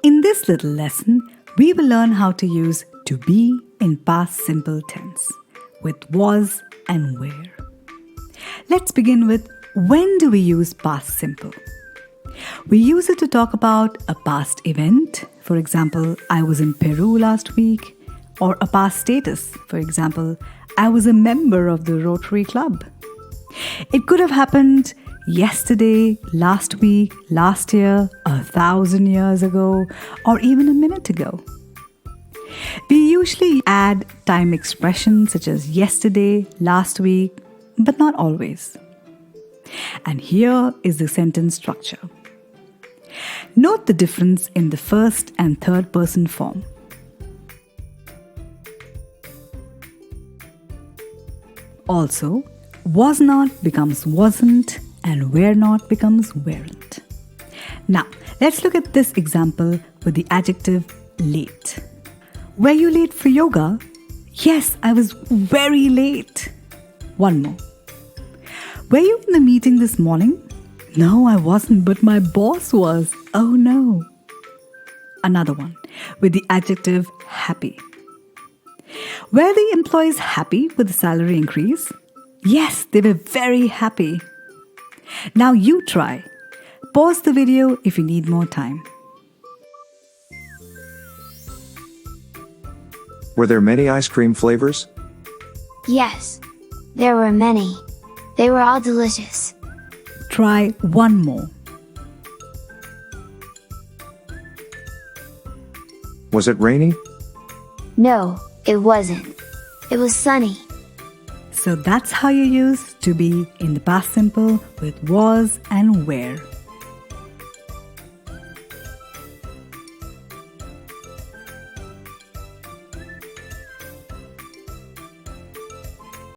In this little lesson, we will learn how to use to be in past simple tense with was and where. Let's begin with when do we use past simple? We use it to talk about a past event, for example, I was in Peru last week, or a past status, for example, I was a member of the Rotary Club. It could have happened yesterday, last week, last year, 1,000 years ago, or even a minute ago. We usually add time expressions such as yesterday, last week, but not always. And here is the sentence structure. Note the difference in the first and third person form. Also, was not becomes wasn't and were not becomes weren't. Now, let's look at this example with the adjective late. Were you late for yoga? Yes, I was very late. One more. Were you in the meeting this morning? No, I wasn't, but my boss was. Oh no. Another one with the adjective happy. Were the employees happy with the salary increase? Yes, they were very happy. Now you try. Pause the video if you need more time. Were there many ice cream flavors? Yes, there were many. They were all delicious. Try one more. Was it rainy? No, it wasn't. It was sunny. So that's how you use to be in the past simple with was and were.